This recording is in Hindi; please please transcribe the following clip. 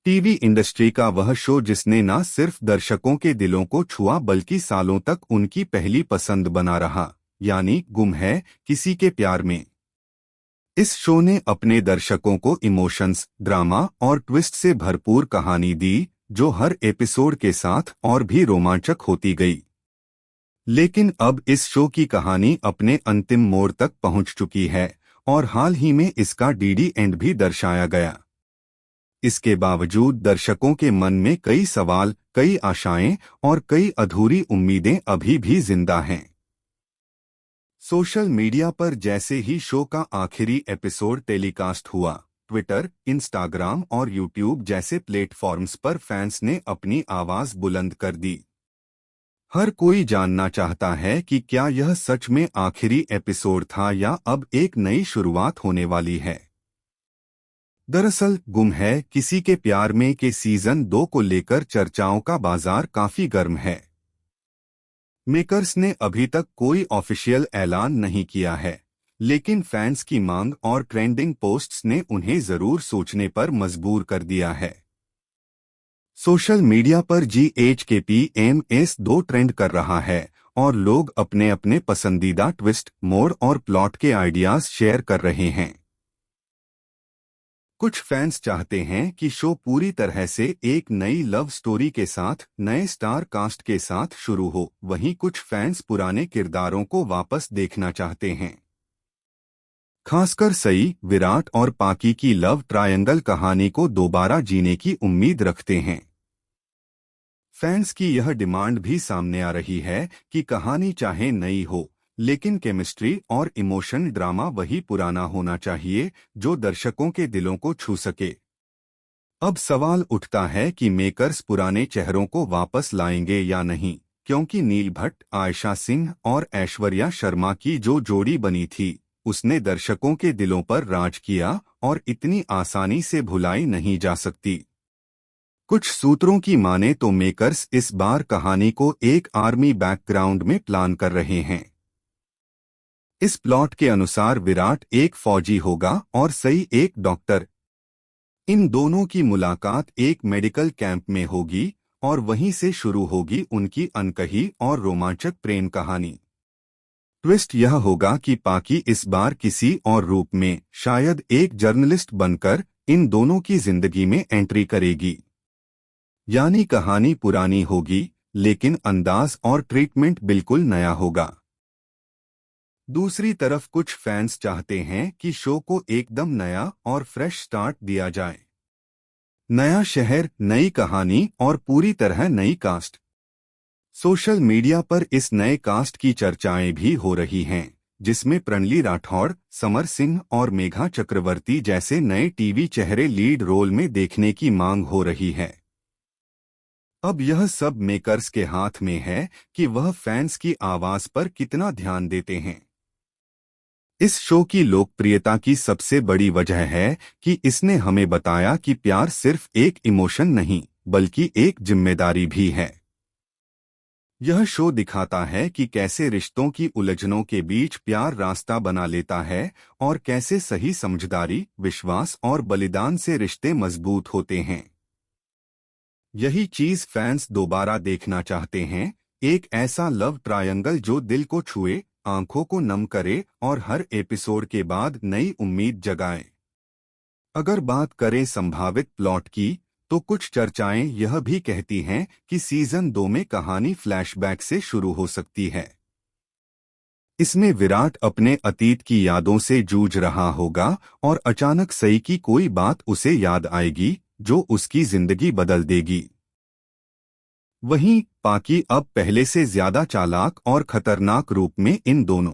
टीवी इंडस्ट्री का वह शो जिसने न सिर्फ दर्शकों के दिलों को छुआ बल्कि सालों तक उनकी पहली पसंद बना रहा, यानी गुम है किसी के प्यार में। इस शो ने अपने दर्शकों को इमोशंस, ड्रामा और ट्विस्ट से भरपूर कहानी दी, जो हर एपिसोड के साथ और भी रोमांचक होती गई। लेकिन अब इस शो की कहानी अपने अंतिम मोड़ तक पहुंच चुकी है और हाल ही में इसका डीडी एंड भी दर्शाया गया। इसके बावजूद दर्शकों के मन में कई सवाल, कई आशाएं और कई अधूरी उम्मीदें अभी भी जिंदा हैं। सोशल मीडिया पर जैसे ही शो का आखिरी एपिसोड टेलीकास्ट हुआ, ट्विटर, इंस्टाग्राम और यूट्यूब जैसे प्लेटफॉर्म्स पर फैंस ने अपनी आवाज बुलंद कर दी। हर कोई जानना चाहता है कि क्या यह सच में आखिरी एपिसोड था या अब एक नई शुरुआत होने वाली है। दरअसल गुम है किसी के प्यार में के सीजन 2 को लेकर चर्चाओं का बाजार काफी गर्म है। मेकर्स ने अभी तक कोई ऑफिशियल ऐलान नहीं किया है, लेकिन फैंस की मांग और ट्रेंडिंग पोस्ट्स ने उन्हें जरूर सोचने पर मजबूर कर दिया है। सोशल मीडिया पर GHKPMS2 ट्रेंड कर रहा है और लोग अपने अपने पसंदीदा ट्विस्ट, मोड़ और प्लॉट के आइडियाज शेयर कर रहे हैं। कुछ फैंस चाहते हैं कि शो पूरी तरह से एक नई लव स्टोरी के साथ, नए स्टार कास्ट के साथ शुरू हो, वहीं कुछ फैंस पुराने किरदारों को वापस देखना चाहते हैं। खासकर सई, विराट और पाकी की लव ट्रायंगल कहानी को दोबारा जीने की उम्मीद रखते हैं। फैंस की यह डिमांड भी सामने आ रही है कि कहानी चाहे नई हो, लेकिन केमिस्ट्री और इमोशन ड्रामा वही पुराना होना चाहिए जो दर्शकों के दिलों को छू सके। अब सवाल उठता है कि मेकर्स पुराने चेहरों को वापस लाएंगे या नहीं, क्योंकि नील भट्ट, आयशा सिंह और ऐश्वर्या शर्मा की जो जोड़ी बनी थी, उसने दर्शकों के दिलों पर राज किया और इतनी आसानी से भुलाई नहीं जा सकती। कुछ सूत्रों की माने तो मेकर्स इस बार कहानी को एक आर्मी बैकग्राउंड में प्लान कर रहे हैं। इस प्लॉट के अनुसार विराट एक फौजी होगा और सई एक डॉक्टर। इन दोनों की मुलाकात एक मेडिकल कैंप में होगी और वहीं से शुरू होगी उनकी अनकही और रोमांचक प्रेम कहानी। ट्विस्ट यह होगा कि पाकी इस बार किसी और रूप में, शायद एक जर्नलिस्ट बनकर, इन दोनों की जिंदगी में एंट्री करेगी। यानी कहानी पुरानी होगी, लेकिन अंदाज और ट्रीटमेंट बिल्कुल नया होगा। दूसरी तरफ कुछ फैंस चाहते हैं कि शो को एकदम नया और फ्रेश स्टार्ट दिया जाए। नया शहर, नई कहानी और पूरी तरह नई कास्ट। सोशल मीडिया पर इस नए कास्ट की चर्चाएं भी हो रही हैं, जिसमें प्रणली राठौड़, समर सिंह और मेघा चक्रवर्ती जैसे नए टीवी चेहरे लीड रोल में देखने की मांग हो रही है। अब यह सब मेकर्स के हाथ में है कि वह फैंस की आवाज पर कितना ध्यान देते हैं। इस शो की लोकप्रियता की सबसे बड़ी वजह है कि इसने हमें बताया कि प्यार सिर्फ एक इमोशन नहीं, बल्कि एक जिम्मेदारी भी है। यह शो दिखाता है कि कैसे रिश्तों की उलझनों के बीच प्यार रास्ता बना लेता है और कैसे सही समझदारी, विश्वास और बलिदान से रिश्ते मजबूत होते हैं। यही चीज फैंस दोबारा देखना चाहते हैं, एक ऐसा लव ट्रायंगल जो दिल को छुए, आंखों को नम करे और हर एपिसोड के बाद नई उम्मीद जगाए। अगर बात करें संभावित प्लॉट की, तो कुछ चर्चाएं यह भी कहती हैं कि सीजन 2 में कहानी फ्लैशबैक से शुरू हो सकती है। इसमें विराट अपने अतीत की यादों से जूझ रहा होगा और अचानक सई की कोई बात उसे याद आएगी, जो उसकी जिंदगी बदल देगी। वहीं पाकी अब पहले से ज्यादा चालाक और खतरनाक रूप में इन दोनों